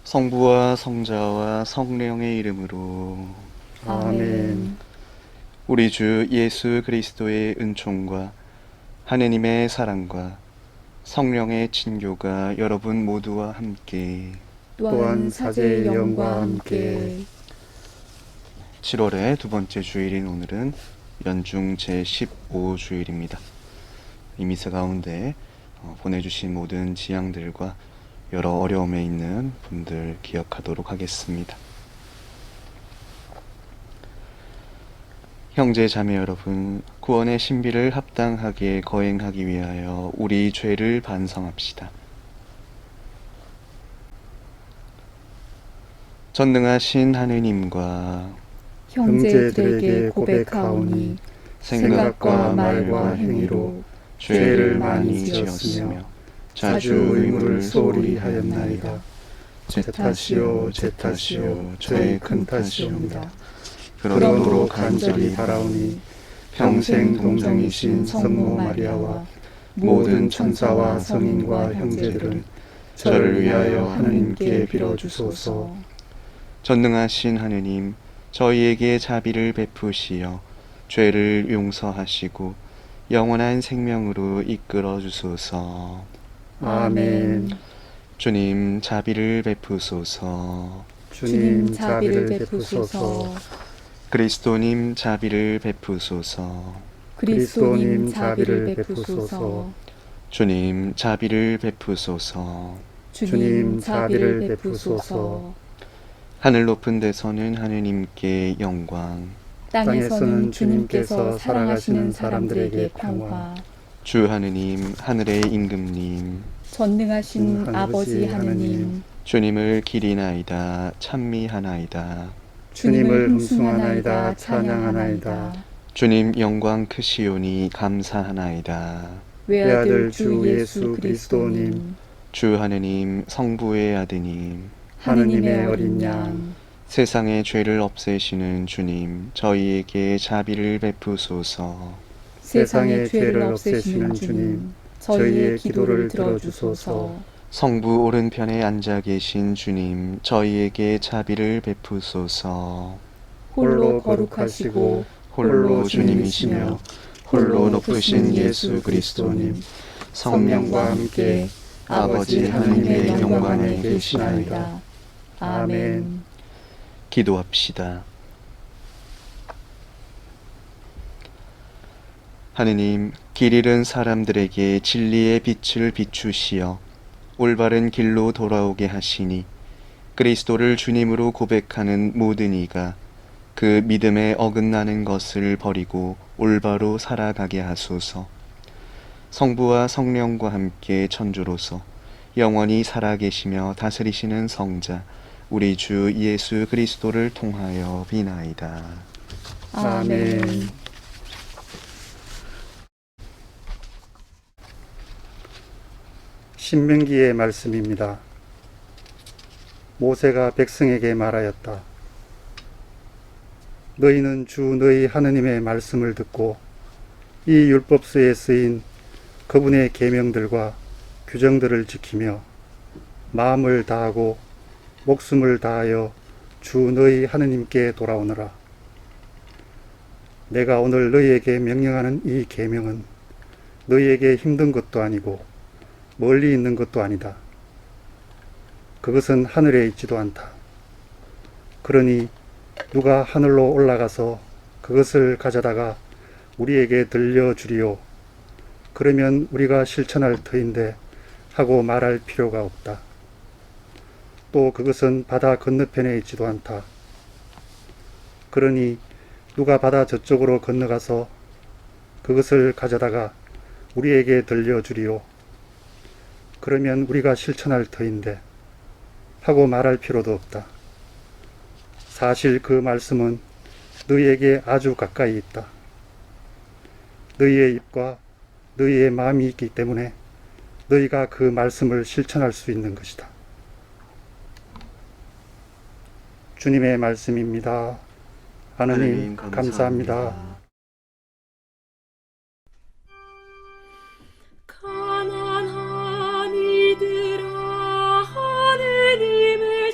성부와 성자와 성령의 이름으로. 아멘. 우리 주 예수 그리스도의 은총과 하느님의 사랑과 성령의 친교가 여러분 모두와 함께 또한 사제의 영과 함께 7월의 두 번째 주일인 오늘은 연중 제15주일입니다. 이 미사 가운데 보내주신 모든 지향들과 여러 어려움에 있는 분들 기억하도록 하겠습니다. 형제 자매 여러분, 구원의 신비를 합당하게 거행하기 위하여 우리 죄를 반성합시다. 전능하신 하느님과 형제들에게 고백하오니 생각과 말과 행위로 죄를 많이 지었으며 자주 의무를 소홀히 하였나이다. 제 탓이요 제 탓이요 저의 큰 탓이옵니다. 그러므로 간절히 바라오니 평생 동정이신 성모 마리아와 모든 천사와 성인과 형제들은 저를 위하여 하느님께 빌어주소서. 전능하신 하느님, 저희에게 자비를 베푸시어 죄를 용서하시고 영원한 생명으로 이끌어 주소서. 아멘. 주님 자비를 베푸소서. 주님 자비를 베푸소서. 그리스도님 자비를 베푸소서. 그리스도님 자비를 베푸소서. 주님 자비를 베푸소서. 주님 자비를 베푸소서. 하늘 높은 데서는 하느님께 영광, 땅에서는 주님께서 살아가시는 사람들에게 평화. 주 하느님 하늘의 임금님, 전능하신 아버지 하느님, 주님을 기리나이다 찬미하나이다. 주님을 흠숭하나이다 찬양하나이다. 주님 영광 크시오니 감사하나이다. 외아들 주 예수 그리스도님, 주 하느님 성부의 아드님, 하느님의 어린 양, 세상의 죄를 없애시는 주님, 저희에게 자비를 베푸소서. 세상의 죄를 없애시는 주님, 저희의 기도를 들어주소서. 성부 오른편에 앉아 계신 주님, 저희에게 자비를 베푸소서. 홀로 거룩하시고 홀로 주님이시며 홀로 높으신 예수 그리스도님, 성령과 함께 아버지 하느님의 영광에 계시나이다. 아멘. 기도합시다. 하느님, 길 잃은 사람들에게 진리의 빛을 비추시어 올바른 길로 돌아오게 하시니 그리스도를 주님으로 고백하는 모든 이가 그 믿음에 어긋나는 것을 버리고 올바로 살아가게 하소서. 성부와 성령과 함께 천주로서 영원히 살아계시며 다스리시는 성자 우리 주 예수 그리스도를 통하여 비나이다. 아멘. 신명기의 말씀입니다. 모세가 백성에게 말하였다. 너희는 주 너희 하느님의 말씀을 듣고 이 율법서에 쓰인 그분의 계명들과 규정들을 지키며 마음을 다하고 목숨을 다하여 주 너희 하느님께 돌아오너라. 내가 오늘 너희에게 명령하는 이 계명은 너희에게 힘든 것도 아니고 멀리 있는 것도 아니다. 그것은 하늘에 있지도 않다. 그러니 누가 하늘로 올라가서 그것을 가져다가 우리에게 들려주리요. 그러면 우리가 실천할 터인데 하고 말할 필요가 없다. 또 그것은 바다 건너편에 있지도 않다. 그러니 누가 바다 저쪽으로 건너가서 그것을 가져다가 우리에게 들려주리요. 그러면 우리가 실천할 터인데 하고 말할 필요도 없다. 사실 그 말씀은 너희에게 아주 가까이 있다. 너희의 입과 너희의 마음이 있기 때문에 너희가 그 말씀을 실천할 수 있는 것이다. 주님의 말씀입니다. 하느님 감사합니다. 가난한 이들아 하느님을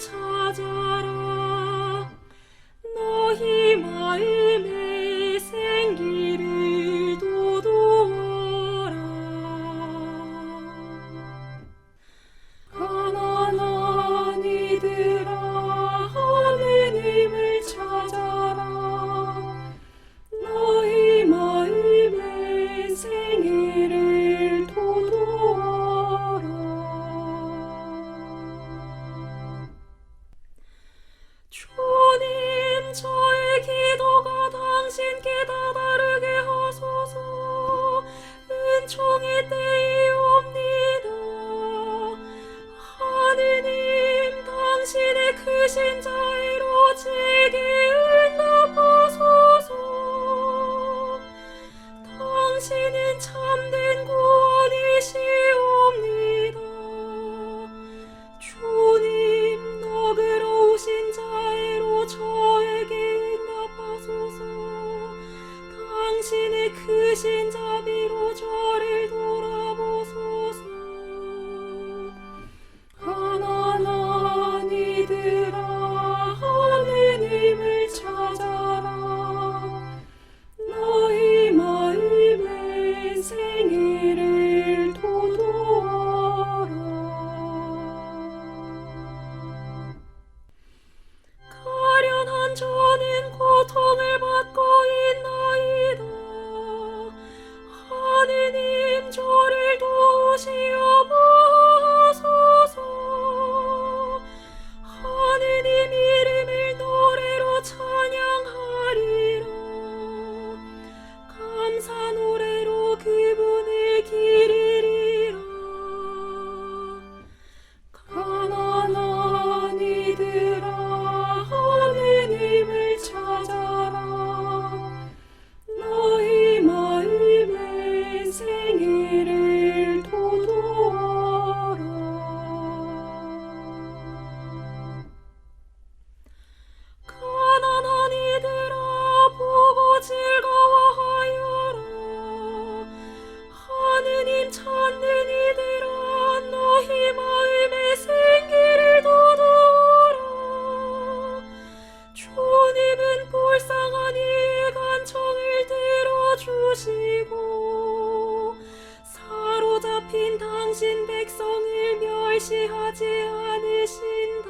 멸시하지 않으신다.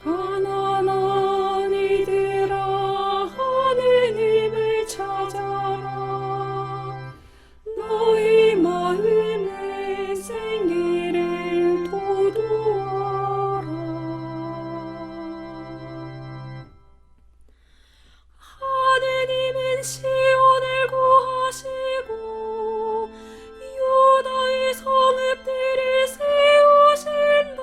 가난한 이들아 하느님을 찾아라. 너희 마음의 생기를 도도하라. 하느님은 시온을 구하시고 유다의 성읍들을 세우신다.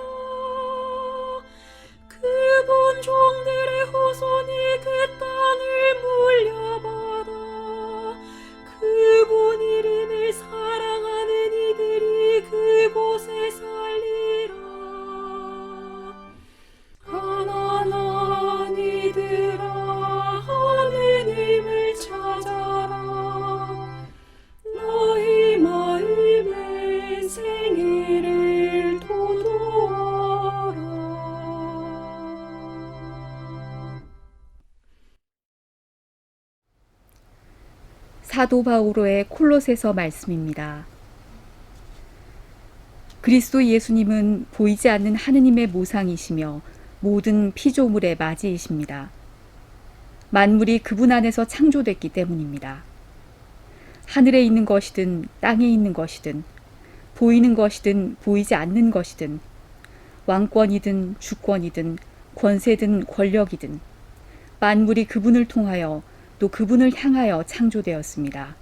그분 종들의 후손이 그 땅을 물려받아 그분 이름을 사랑하는 이들이 그곳에 살리라. 가난한 이들아 하느님을 찾아라. 너희 마음의 생애를 도도하라. 사도 바오로의 콜로새서 말씀입니다. 그리스도 예수님은 보이지 않는 하느님의 모상이시며 모든 피조물의 맞이이십니다. 만물이 그분 안에서 창조됐기 때문입니다. 하늘에 있는 것이든 땅에 있는 것이든 보이는 것이든 보이지 않는 것이든 왕권이든 주권이든 권세든 권력이든 만물이 그분을 통하여 또 그분을 향하여 창조되었습니다.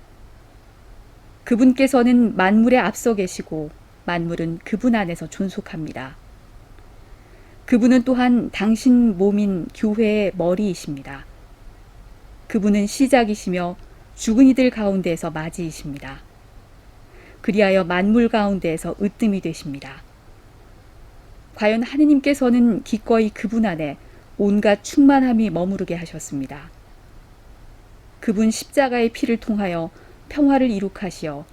그분께서는 만물에 앞서 계시고 만물은 그분 안에서 존속합니다. 그분은 또한 당신 몸인 교회의 머리이십니다. 그분은 시작이시며 죽은 이들 가운데에서 맞이이십니다. 그리하여 만물 가운데에서 으뜸이 되십니다. 과연 하느님께서는 기꺼이 그분 안에 온갖 충만함이 머무르게 하셨습니다. 그분 십자가의 피를 통하여 평화를 이룩하시어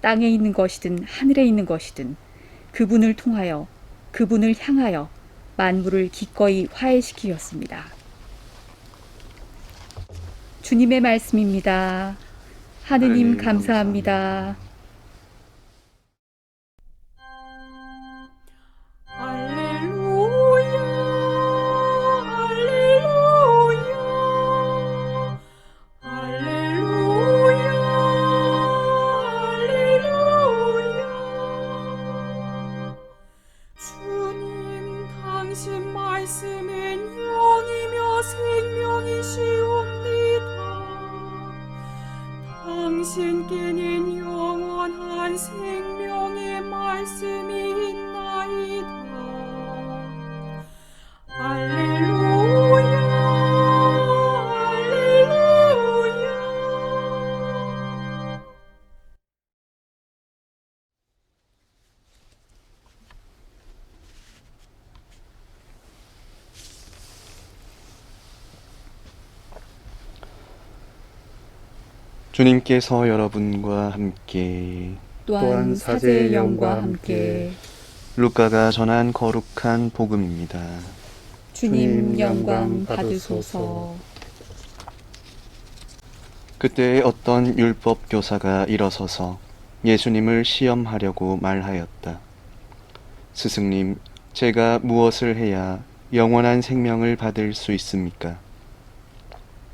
땅에 있는 것이든 하늘에 있는 것이든 그분을 통하여 그분을 향하여 만물을 기꺼이 화해시키셨습니다. 주님의 말씀입니다. 하느님 감사합니다. 할렐루야, 할렐루야, 할렐루야, 할렐루야. 주님, 당신 말씀은 영이며 생명이시옵니다. 당신께는 영원한 생명의 말씀이 있나이다. 할렐루야, 할렐루야. 주님께서 여러분과 함께 또한 사제의 영과 함께 루카가 전한 거룩한 복음입니다. 주님 영광 받으소서. 그때 어떤 율법 교사가 일어서서 예수님을 시험하려고 말하였다. 스승님, 제가 무엇을 해야 영원한 생명을 받을 수 있습니까?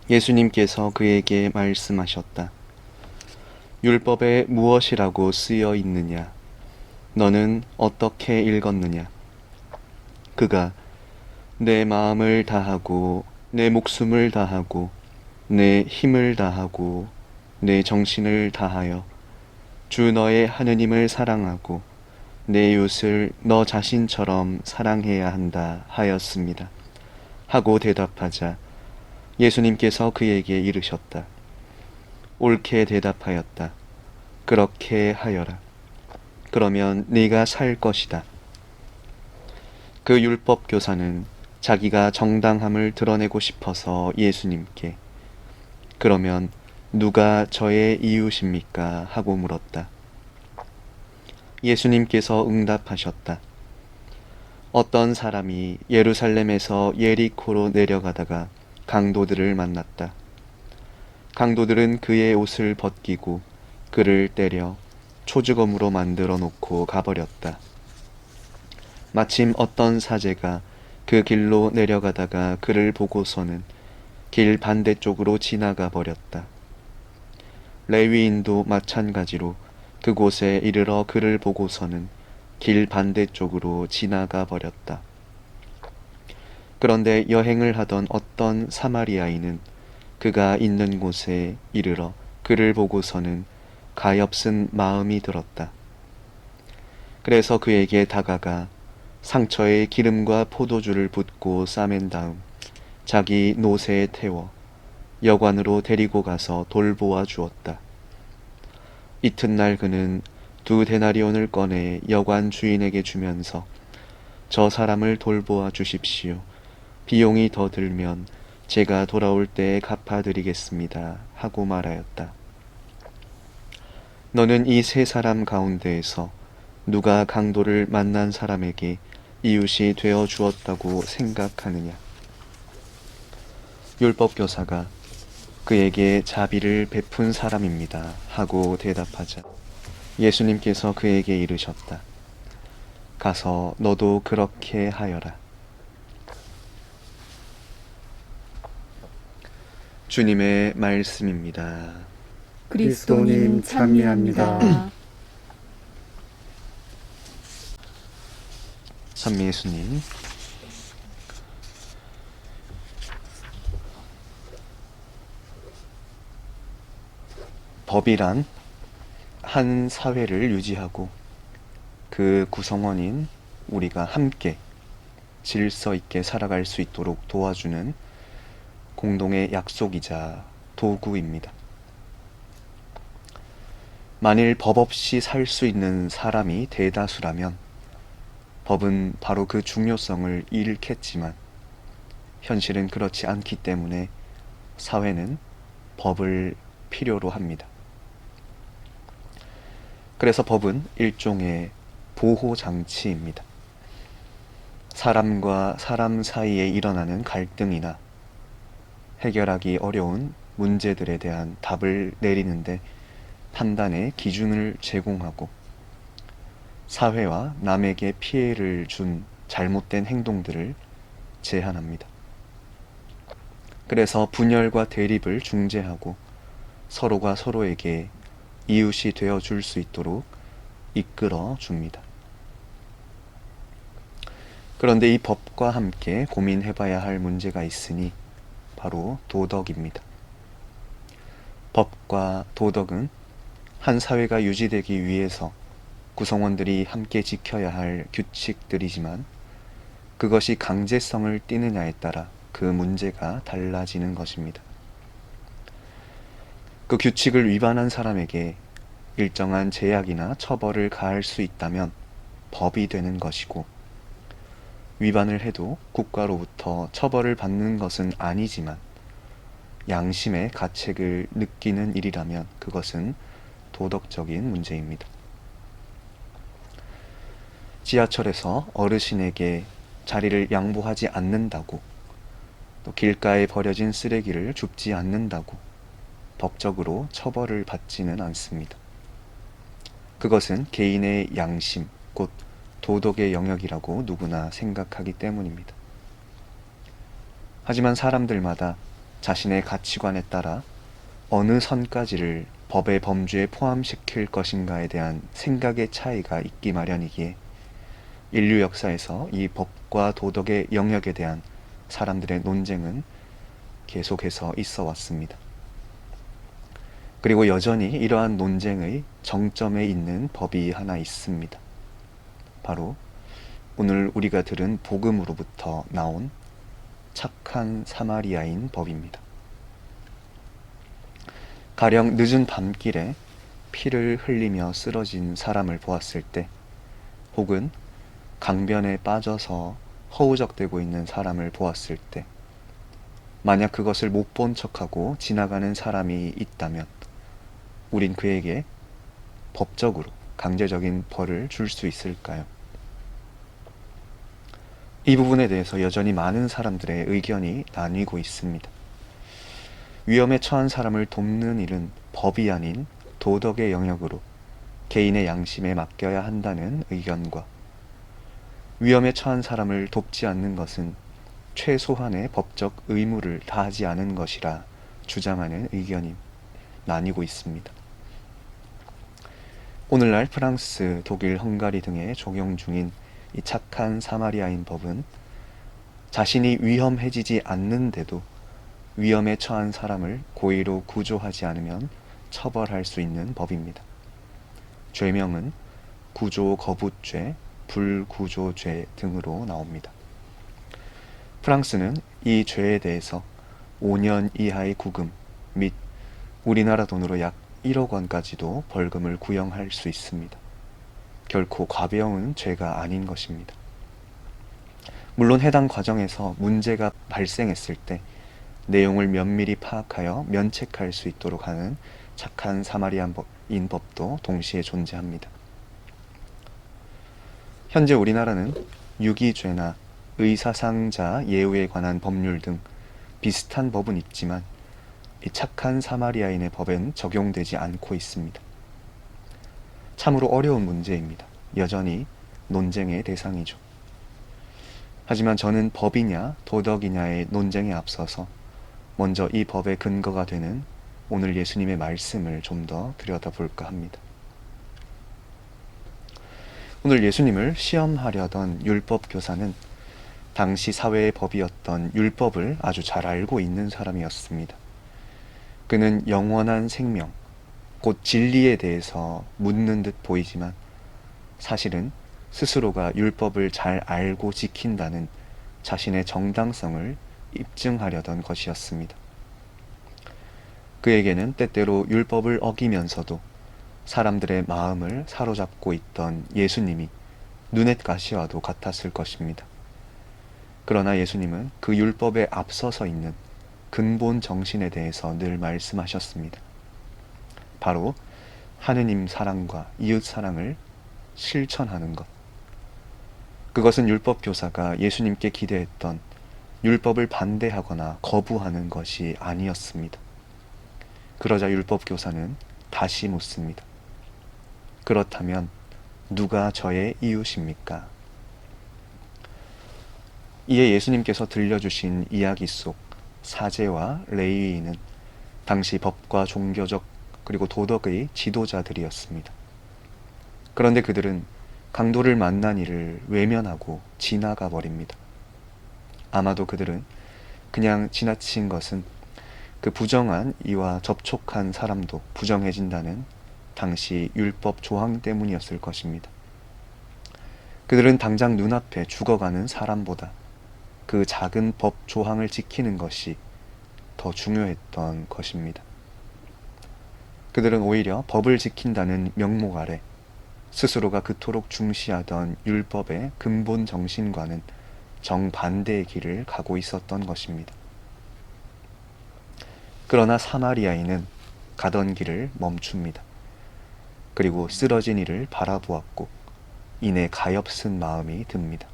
예수님께서 그에게 말씀하셨다. 율법에 무엇이라고 쓰여 있느냐? 너는 어떻게 읽었느냐? 그가 내 마음을 다하고 내 목숨을 다하고 내 힘을 다하고 내 정신을 다하여 주 너의 하느님을 사랑하고 내 이웃을 너 자신처럼 사랑해야 한다 하였습니다. 하고 대답하자 예수님께서 그에게 이르셨다. 옳게 대답하였다. 그렇게 하여라. 그러면 네가 살 것이다. 그 율법 교사는 자기가 정당함을 드러내고 싶어서 예수님께 그러면 누가 저의 이웃입니까? 하고 물었다. 예수님께서 응답하셨다. 어떤 사람이 예루살렘에서 예리코로 내려가다가 강도들을 만났다. 강도들은 그의 옷을 벗기고 그를 때려 초즈검으로 만들어 놓고 가버렸다. 마침 어떤 사제가 그 길로 내려가다가 그를 보고서는 길 반대쪽으로 지나가 버렸다. 레위인도 마찬가지로 그곳에 이르러 그를 보고서는 길 반대쪽으로 지나가 버렸다. 그런데 여행을 하던 어떤 사마리아인은 그가 있는 곳에 이르러 그를 보고서는 가엾은 마음이 들었다. 그래서 그에게 다가가 상처에 기름과 포도주를 붓고 싸맨 다음 자기 노새에 태워 여관으로 데리고 가서 돌보아 주었다. 이튿날 그는 2데나리온을 꺼내 여관 주인에게 주면서 저 사람을 돌보아 주십시오. 비용이 더 들면 제가 돌아올 때에 갚아드리겠습니다. 하고 말하였다. 너는 이 세 사람 가운데에서 누가 강도를 만난 사람에게 이웃이 되어 주었다고 생각하느냐? 율법교사가 그에게 자비를 베푼 사람입니다. 하고 대답하자 예수님께서 그에게 이르셨다. 가서 너도 그렇게 하여라. 주님의 말씀입니다. 그리스도님 찬미합니다. 찬미 예수님. 법이란 한 사회를 유지하고 그 구성원인 우리가 함께 질서 있게 살아갈 수 있도록 도와주는 공동의 약속이자 도구입니다. 만일 법 없이 살 수 있는 사람이 대다수라면 법은 바로 그 중요성을 잃겠지만 현실은 그렇지 않기 때문에 사회는 법을 필요로 합니다. 그래서 법은 일종의 보호장치입니다. 사람과 사람 사이에 일어나는 갈등이나 해결하기 어려운 문제들에 대한 답을 내리는데 판단의 기준을 제공하고 사회와 남에게 피해를 준 잘못된 행동들을 제한합니다. 그래서 분열과 대립을 중재하고 서로가 서로에게 이웃이 되어 줄 수 있도록 이끌어 줍니다. 그런데 이 법과 함께 고민해 봐야 할 문제가 있으니 바로 도덕입니다. 법과 도덕은 한 사회가 유지되기 위해서 구성원들이 함께 지켜야 할 규칙들이지만 그것이 강제성을 띠느냐에 따라 그 문제가 달라지는 것입니다. 그 규칙을 위반한 사람에게 일정한 제약이나 처벌을 가할 수 있다면 법이 되는 것이고 위반을 해도 국가로부터 처벌을 받는 것은 아니지만 양심의 가책을 느끼는 일이라면 그것은 도덕적인 문제입니다. 지하철에서 어르신에게 자리를 양보하지 않는다고 또 길가에 버려진 쓰레기를 줍지 않는다고 법적으로 처벌을 받지는 않습니다. 그것은 개인의 양심, 곧 도덕의 영역이라고 누구나 생각하기 때문입니다. 하지만 사람들마다 자신의 가치관에 따라 어느 선까지를 법의 범주에 포함시킬 것인가에 대한 생각의 차이가 있기 마련이기에 인류 역사에서 이 법과 도덕의 영역에 대한 사람들의 논쟁은 계속해서 있어 왔습니다. 그리고 여전히 이러한 논쟁의 정점에 있는 법이 하나 있습니다. 바로 오늘 우리가 들은 복음으로부터 나온 착한 사마리아인 법입니다. 가령 늦은 밤길에 피를 흘리며 쓰러진 사람을 보았을 때 혹은 강변에 빠져서 허우적대고 있는 사람을 보았을 때 만약 그것을 못 본 척하고 지나가는 사람이 있다면 우린 그에게 법적으로 강제적인 벌을 줄 수 있을까요? 이 부분에 대해서 여전히 많은 사람들의 의견이 나뉘고 있습니다. 위험에 처한 사람을 돕는 일은 법이 아닌 도덕의 영역으로 개인의 양심에 맡겨야 한다는 의견과 위험에 처한 사람을 돕지 않는 것은 최소한의 법적 의무를 다하지 않은 것이라 주장하는 의견이 나뉘고 있습니다. 오늘날 프랑스, 독일, 헝가리 등에 적용 중인 이 착한 사마리아인 법은 자신이 위험해지지 않는데도 위험에 처한 사람을 고의로 구조하지 않으면 처벌할 수 있는 법입니다. 죄명은 구조거부죄, 불구조죄 등으로 나옵니다. 프랑스는 이 죄에 대해서 5년 이하의 구금 및 우리나라 돈으로 약 1억 원까지도 벌금을 구형할 수 있습니다. 결코 가벼운 죄가 아닌 것입니다. 물론 해당 과정에서 문제가 발생했을 때 내용을 면밀히 파악하여 면책할 수 있도록 하는 착한 사마리아인 법도 동시에 존재합니다. 현재 우리나라는 유기죄나 의사상자 예우에 관한 법률 등 비슷한 법은 있지만 이 착한 사마리아인의 법엔 적용되지 않고 있습니다. 참으로 어려운 문제입니다. 여전히 논쟁의 대상이죠. 하지만 저는 법이냐 도덕이냐의 논쟁에 앞서서 먼저 이 법의 근거가 되는 오늘 예수님의 말씀을 좀 더 들여다볼까 합니다. 오늘 예수님을 시험하려던 율법 교사는 당시 사회의 법이었던 율법을 아주 잘 알고 있는 사람이었습니다. 그는 영원한 생명, 곧 진리에 대해서 묻는 듯 보이지만 사실은 스스로가 율법을 잘 알고 지킨다는 자신의 정당성을 입증하려던 것이었습니다. 그에게는 때때로 율법을 어기면서도 사람들의 마음을 사로잡고 있던 예수님이 눈엣 가시와도 같았을 것입니다. 그러나 예수님은 그 율법에 앞서서 있는 근본 정신에 대해서 늘 말씀하셨습니다. 바로 하느님 사랑과 이웃 사랑을 실천하는 것. 그것은 율법 교사가 예수님께 기대했던 율법을 반대하거나 거부하는 것이 아니었습니다. 그러자 율법 교사는 다시 묻습니다. 그렇다면 누가 저의 이웃입니까? 이에 예수님께서 들려주신 이야기 속 사제와 레위인은 당시 법과 종교적 그리고 도덕의 지도자들이었습니다. 그런데 그들은 강도를 만난 이를 외면하고 지나가 버립니다. 아마도 그들은 그냥 지나친 것은 그 부정한 이와 접촉한 사람도 부정해진다는 당시 율법 조항 때문이었을 것입니다. 그들은 당장 눈앞에 죽어가는 사람보다 그 작은 법 조항을 지키는 것이 더 중요했던 것입니다. 그들은 오히려 법을 지킨다는 명목 아래 스스로가 그토록 중시하던 율법의 근본 정신과는 정반대의 길을 가고 있었던 것입니다. 그러나 사마리아인은 가던 길을 멈춥니다. 그리고 쓰러진 이를 바라보았고 이내 가엾은 마음이 듭니다.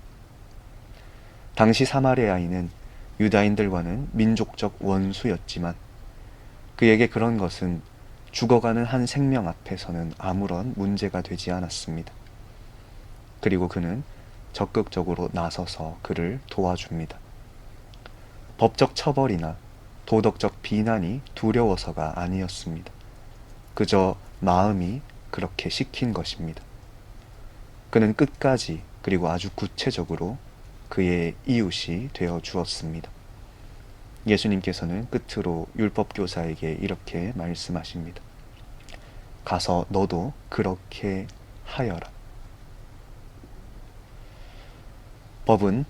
당시 사마리아인은 유다인들과는 민족적 원수였지만 그에게 그런 것은 죽어가는 한 생명 앞에서는 아무런 문제가 되지 않았습니다. 그리고 그는 적극적으로 나서서 그를 도와줍니다. 법적 처벌이나 도덕적 비난이 두려워서가 아니었습니다. 그저 마음이 그렇게 시킨 것입니다. 그는 끝까지 그리고 아주 구체적으로 그의 이웃이 되어 주었습니다. 예수님께서는 끝으로 율법교사에게 이렇게 말씀하십니다. 가서 너도 그렇게 하여라. 법은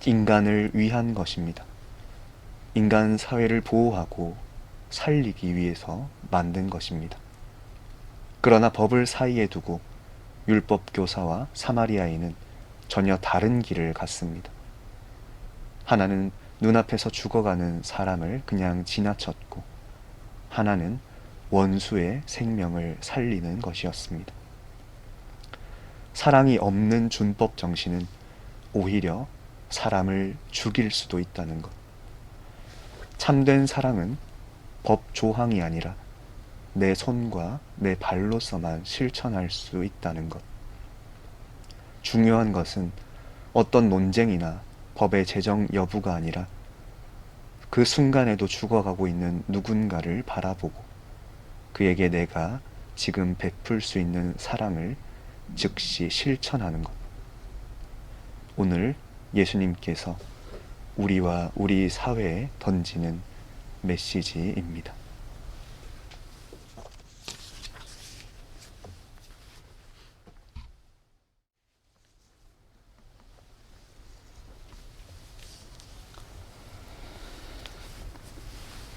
인간을 위한 것입니다. 인간 사회를 보호하고 살리기 위해서 만든 것입니다. 그러나 법을 사이에 두고 율법교사와 사마리아인은 전혀 다른 길을 갔습니다. 하나는 눈앞에서 죽어가는 사람을 그냥 지나쳤고 하나는 원수의 생명을 살리는 것이었습니다. 사랑이 없는 준법 정신은 오히려 사람을 죽일 수도 있다는 것. 참된 사랑은 법 조항이 아니라 내 손과 내 발로서만 실천할 수 있다는 것. 중요한 것은 어떤 논쟁이나 법의 제정 여부가 아니라 그 순간에도 죽어가고 있는 누군가를 바라보고 그에게 내가 지금 베풀 수 있는 사랑을 즉시 실천하는 것. 오늘 예수님께서 우리와 우리 사회에 던지는 메시지입니다.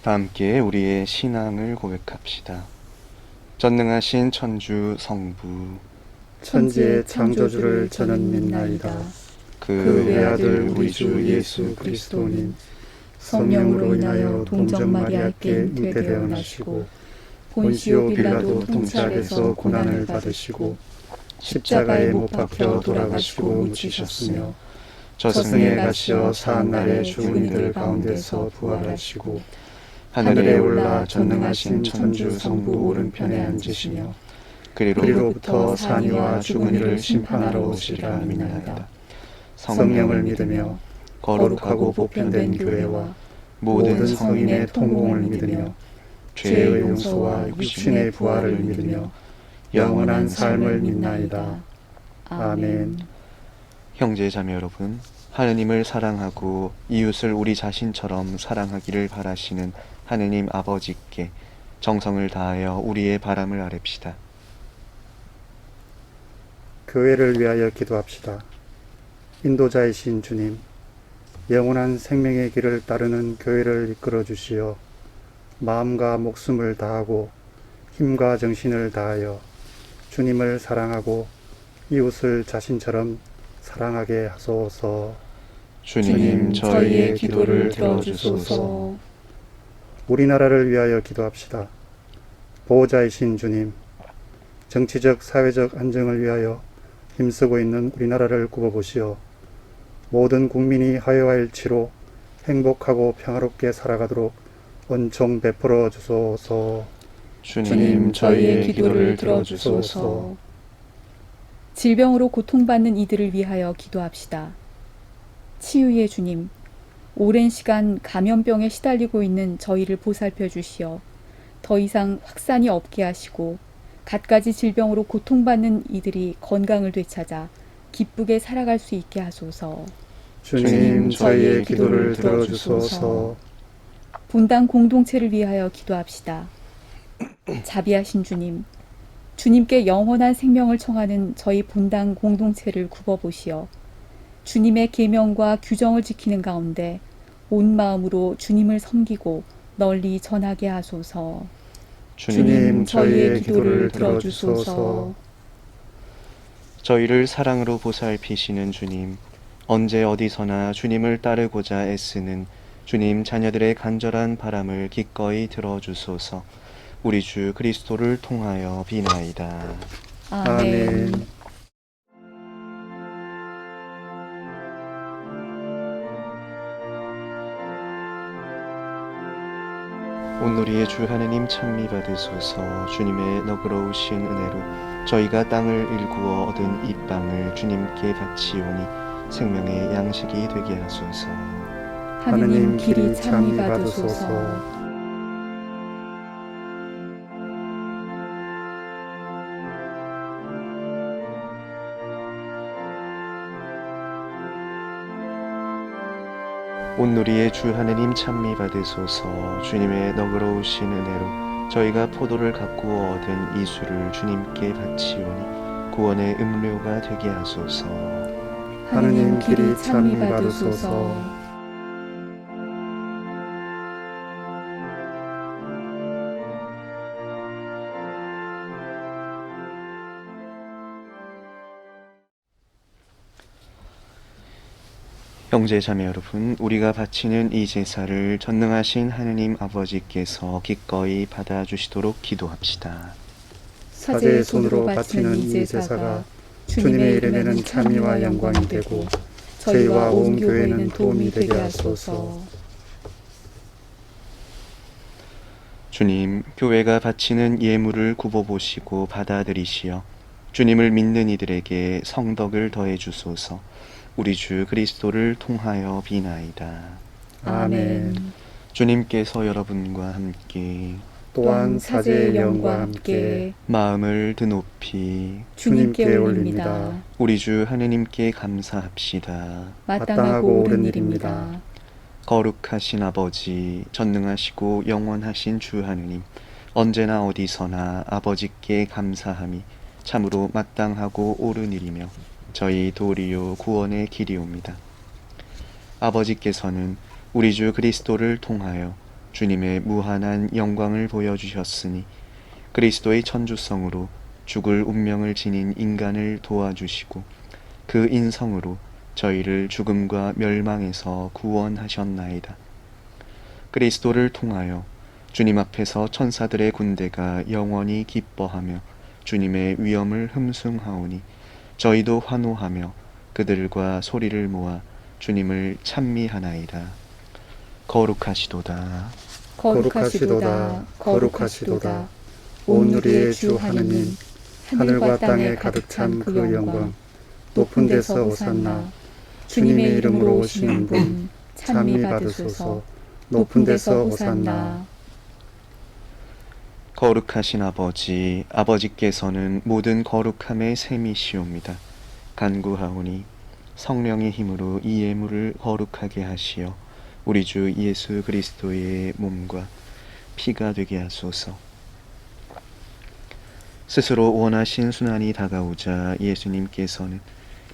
다 함께 우리의 신앙을 고백합시다. 전능하신 천주 성부, 천지의 창조주를 저는 믿나이다. 그 외아들 우리 주 예수 그리스도님, 성령으로 인하여 동정 마리아께 잉태되어 나시고 본시오 빌라도 통찰에서 고난을 받으시고 십자가에 못 박혀 돌아가시고 묻히셨으며 저승에 가시어 사한날에 죽은 이들 가운데서 부활하시고 하늘에 올라 전능하신 천주 성부 오른편에 앉으시며 그리로부터 산이와 죽은 이를 심판하러 오시리라 믿나이다. 성령을 믿으며 거룩하고 보편된 교회와 모든 성인의 통공을 믿으며 죄의 용서와 육신의 부활을 믿으며 영원한 삶을 믿나이다. 아멘. 형제 자매 여러분, 하느님을 사랑하고 이웃을 우리 자신처럼 사랑하기를 바라시는 하느님 아버지께 정성을 다하여 우리의 바람을 아뢰읍시다. 교회를 위하여 기도합시다. 인도자이신 주님, 영원한 생명의 길을 따르는 교회를 이끌어 주시어 마음과 목숨을 다하고 힘과 정신을 다하여 주님을 사랑하고 이웃을 자신처럼 사랑하게 하소서. 주님, 저희의 기도를 들어주소서. 우리나라를 위하여 기도합시다. 보호자이신 주님, 정치적 사회적 안정을 위하여 힘쓰고 있는 우리나라를 굽어보시어 모든 국민이 화해와일치로 행복하고 평화롭게 살아가도록 은총 베풀어 주소서. 주님, 저희의 기도를 들어주소서. 질병으로 고통받는 이들을 위하여 기도합시다. 치유의 주님, 오랜 시간 감염병에 시달리고 있는 저희를 보살펴 주시어 더 이상 확산이 없게 하시고 갖가지 질병으로 고통받는 이들이 건강을 되찾아 기쁘게 살아갈 수 있게 하소서. 주님, 저희의 기도를 들어주소서. 분당 공동체를 위하여 기도합시다. 자비하신 주님, 주님께 영원한 생명을 청하는 저희 분당 공동체를 굽어보시어 주님의 계명과 규정을 지키는 가운데 온 마음으로 주님을 섬기고 널리 전하게 하소서. 주님, 저희의 기도를 들어주소서. 저희를 사랑으로 보살피시는 주님, 언제 어디서나 주님을 따르고자 애쓰는 주님 자녀들의 간절한 바람을 기꺼이 들어주소서. 우리 주 그리스도를 통하여 비나이다. 아멘. 온누리의 주 하느님 찬미 받으소서. 주님의 너그러우신 은혜로 저희가 땅을 일구어 얻은 이 빵을 주님께 바치오니 생명의 양식이 되게 하소서. 하느님 길이 찬미 받으소서. 온누리의 주 하느님 찬미 받으소서. 주님의 너그러우신 은혜로 저희가 포도를 가꾸어 얻은 이 술을 주님께 바치오니 구원의 음료가 되게 하소서. 하느님 길이 찬미 받으소서. 형제 자매 여러분, 우리가 바치는 이 제사를 전능하신 하느님 아버지께서 기꺼이 받아주시도록 기도합시다. 사제의 손으로 바치는 이 제사가 주님의 이름에는 찬미와 영광이 되고 저희와 온 교회는 도움이 되게 하소서. 주님, 교회가 바치는 예물을 굽어보시고 받아들이시어 주님을 믿는 이들에게 성덕을 더해 주소서. 우리 주 그리스도를 통하여 비나이다. 아멘. 주님께서 여러분과 함께 또한 사제의 영과 함께 마음을 드높이 주님께 올립니다. 우리 주 하느님께 감사합시다. 마땅하고 옳은 일입니다. 거룩하신 아버지, 전능하시고 영원하신 주 하느님, 언제나 어디서나 아버지께 감사함이 참으로 마땅하고 옳은 일이며 저희 도리요 구원의 길이옵니다. 아버지께서는 우리 주 그리스도를 통하여 주님의 무한한 영광을 보여주셨으니 그리스도의 천주성으로 죽을 운명을 지닌 인간을 도와주시고 그 인성으로 저희를 죽음과 멸망에서 구원하셨나이다. 그리스도를 통하여 주님 앞에서 천사들의 군대가 영원히 기뻐하며 주님의 위엄을 흠숭하오니 저희도 환호하며 그들과 소리를 모아 주님을 찬미하나이다. 거룩하시도다. 거룩하시도다. 거룩하시도다. 온누리의 주 하느님, 하늘과 땅에 가득 찬 그 영광, 높은 데서 오산나. 주님의 이름으로 오시는 분 찬미 받으소서. 높은 데서 오산나. 거룩하신 아버지, 아버지께서는 모든 거룩함의 셈이시옵니다. 간구하오니 성령의 힘으로 이 예물을 거룩하게 하시어 우리 주 예수 그리스도의 몸과 피가 되게 하소서. 스스로 원하신 순환이 다가오자 예수님께서는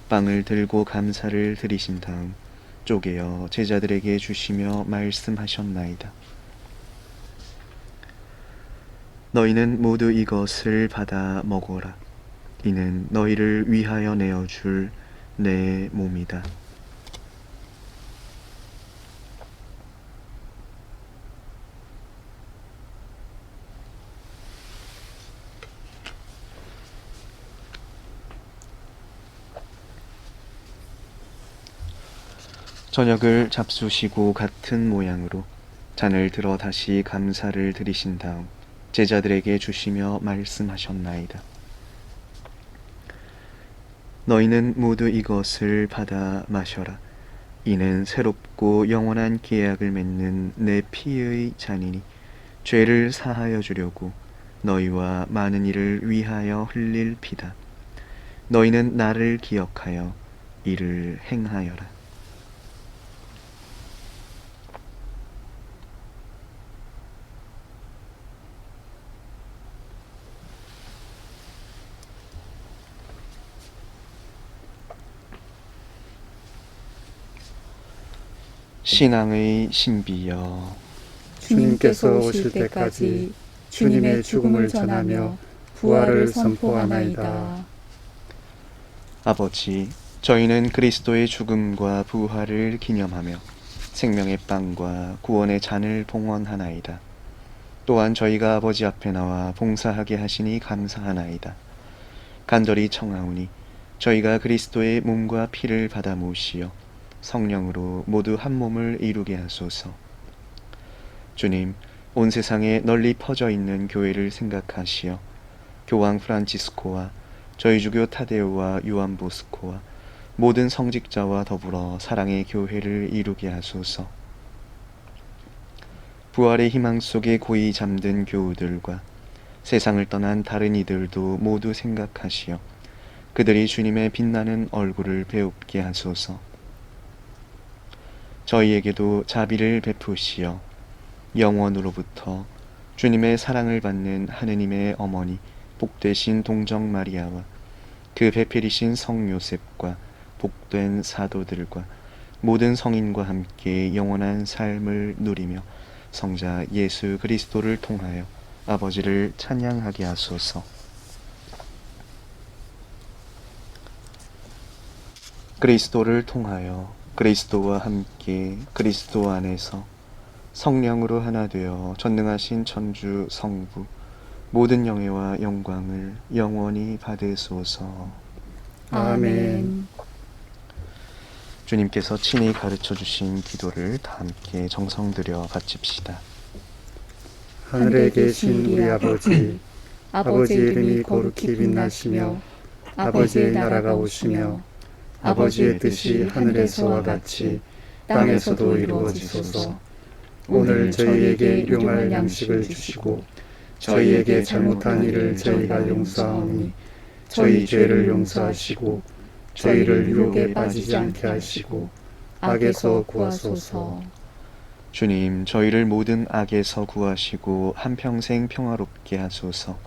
빵을 들고 감사를 드리신 다음 쪼개어 제자들에게 주시며 말씀하셨나이다. 너희는 모두 이것을 받아 먹어라. 이는 너희를 위하여 내어줄 내 몸이다. 저녁을 잡수시고 같은 모양으로 잔을 들어 다시 감사를 드리신 다음 제자들에게 주시며 말씀하셨나이다. 너희는 모두 이것을 받아 마셔라. 이는 새롭고 영원한 계약을 맺는 내 피의 잔이니 죄를 사하여 주려고 너희와 많은 이를 위하여 흘릴 피다. 너희는 나를 기억하여 이를 행하여라. 신앙의 신비여, 주님께서 오실 때까지 주님의 죽음을 전하며 부활을 선포하나이다. 아버지, 저희는 그리스도의 죽음과 부활을 기념하며 생명의 빵과 구원의 잔을 봉헌하나이다. 또한 저희가 아버지 앞에 나와 봉사하게 하시니 감사하나이다. 간절히 청하오니 저희가 그리스도의 몸과 피를 받아 모시어 성령으로 모두 한 몸을 이루게 하소서. 주님, 온 세상에 널리 퍼져 있는 교회를 생각하시어 교황 프란치스코와 저희 주교 타데오와 요한 보스코와 모든 성직자와 더불어 사랑의 교회를 이루게 하소서. 부활의 희망 속에 고이 잠든 교우들과 세상을 떠난 다른 이들도 모두 생각하시어 그들이 주님의 빛나는 얼굴을 배웁게 하소서. 저희에게도 자비를 베푸시어 영원으로부터 주님의 사랑을 받는 하느님의 어머니 복되신 동정 마리아와 그 배필이신 성 요셉과 복된 사도들과 모든 성인과 함께 영원한 삶을 누리며 성자 예수 그리스도를 통하여 아버지를 찬양하게 하소서. 그리스도를 통하여 그리스도와 함께 그리스도 안에서 성령으로 하나 되어 전능하신 천주 성부 모든 영예와 영광을 영원히 받으소서. 아멘. 주님께서 친히 가르쳐 주신 기도를 다 함께 정성 들여 바칩시다. 하늘에 계신 우리 아버지, 아버지의 이름이 거룩히 빛나시며 아버지의 나라가 오시며 아버지의 뜻이 하늘에서와 같이 땅에서도 이루어지소서. 오늘 저희에게 일용할 양식을 주시고 저희에게 잘못한 일을 저희가 용서하오니 저희 죄를 용서하시고 저희를 유혹에 빠지지 않게 하시고 악에서 구하소서. 주님, 저희를 모든 악에서 구하시고 한평생 평화롭게 하소서.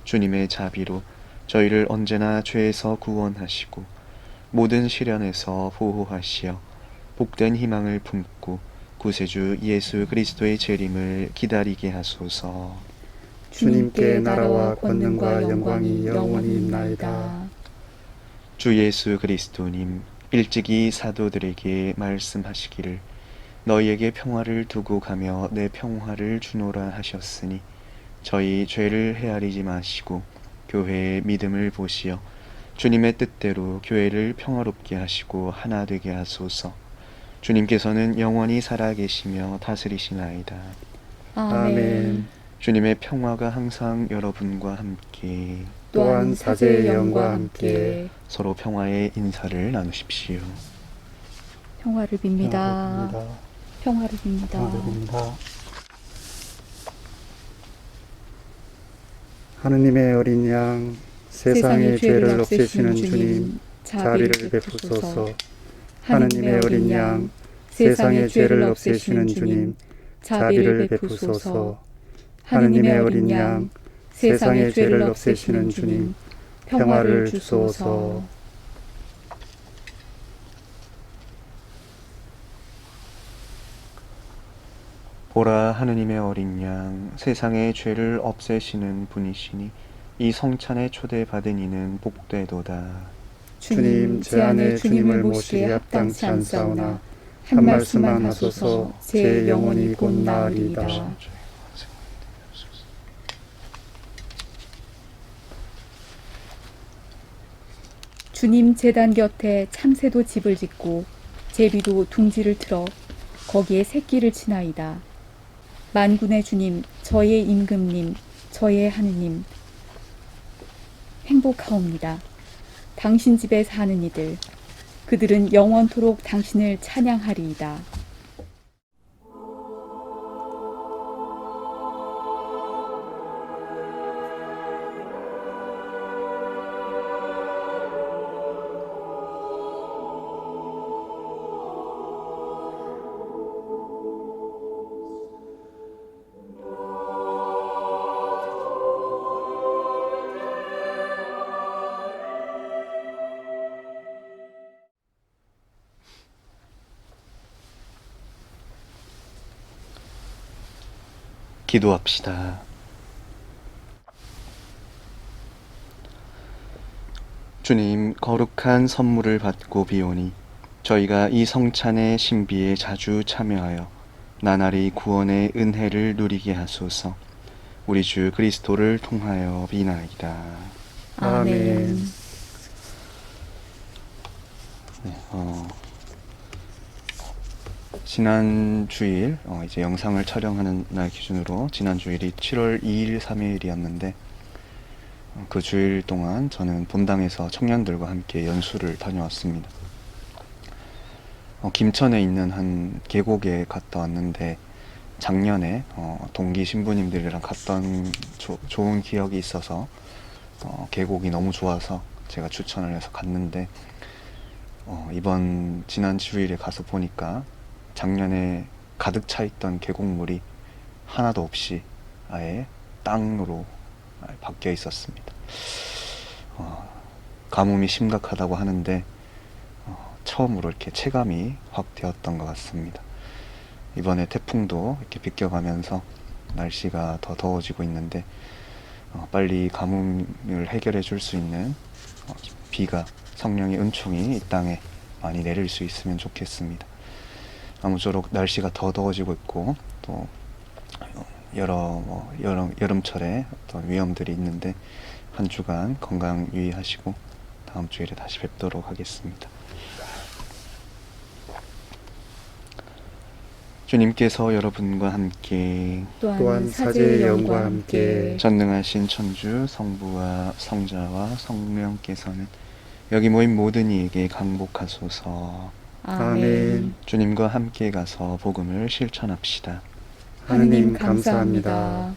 주님의 자비로 저희를 언제나 죄에서 구원하시고 모든 시련에서 보호하시어 복된 희망을 품고 구세주 예수 그리스도의 재림을 기다리게 하소서. 주님께 나라와 권능과 영광이 영원히 있나이다. 주 예수 그리스도님, 일찍이 사도들에게 말씀하시기를 너희에게 평화를 두고 가며 내 평화를 주노라 하셨으니 저희 죄를 헤아리지 마시고 교회의 믿음을 보시어 주님의 뜻대로 교회를 평화롭게 하시고 하나 되게 하소서. 주님께서는 영원히 살아계시며 다스리시나이다. 아멘. 주님의 평화가 항상 여러분과 함께 또한 사제의 영과 함께 서로 평화의 인사를 나누십시오. 평화를 빕니다. 평화를 빕니다. 평화입니다. 하느님의 어린 양, 세상의 죄를 없애시는 주님, 자비를 베푸소서. 하느님의 어린 양, 세상의 죄를 없애시는 주님, 자비를 베푸소서. 하느님의 어린 양, 세상의 죄를 없애시는 주님, 평화를 주소서. 보라, 하느님의 어린 양, 세상의 죄를 없애시는 분이시니 이 성찬에 초대받은 이는 복되도다. 주님, 제 안에 주님을 모시기에 합당치 않사오나 한 말씀만 하소서. 제 영혼이 곧 나으리이다. 주님 제단 곁에 참새도 집을 짓고 제비도 둥지를 틀어 거기에 새끼를 치나이다. 만군의 주님, 저의 임금님, 저의 하느님, 행복하옵니다. 당신 집에 사는 이들, 그들은 영원토록 당신을 찬양하리이다. 기도합시다. 주님, 거룩한 선물을 받고 비오니 저희가 이 성찬의 신비에 자주 참여하여 나날이 구원의 은혜를 누리게 하소서. 우리 주 그리스도를 통하여 비나이다. 아멘. 네, 지난 주일 이제 영상을 촬영하는 날 기준으로 지난 주일이 7월 2일 3일이었는데 그 주일 동안 저는 본당에서 청년들과 함께 연수를 다녀왔습니다. 김천에 있는 한 계곡에 갔다 왔는데 작년에 동기 신부님들이랑 갔던 좋은 기억이 있어서 계곡이 너무 좋아서 제가 추천을 해서 갔는데 이번 지난 주일에 가서 보니까 작년에 가득 차 있던 계곡물이 하나도 없이 아예 땅으로 바뀌어 있었습니다. 가뭄이 심각하다고 하는데 처음으로 이렇게 체감이 확 되었던 것 같습니다. 이번에 태풍도 이렇게 비껴가면서 날씨가 더 더워지고 있는데 빨리 가뭄을 해결해 줄 수 있는 비가, 성령의 은총이 이 땅에 많이 내릴 수 있으면 좋겠습니다. 아무쪼록 날씨가 더 더워지고 있고 또 여름철에 어떤 위험들이 있는데 한 주간 건강 유의하시고 다음 주일에 다시 뵙도록 하겠습니다. 주님께서 여러분과 함께 또한 사제의 영과 함께 전능하신 천주 성부와 성자와 성령께서는 여기 모인 모든 이에게 강복하소서. 아멘. 주님과 함께 가서 복음을 실천합시다. 하느님 감사합니다.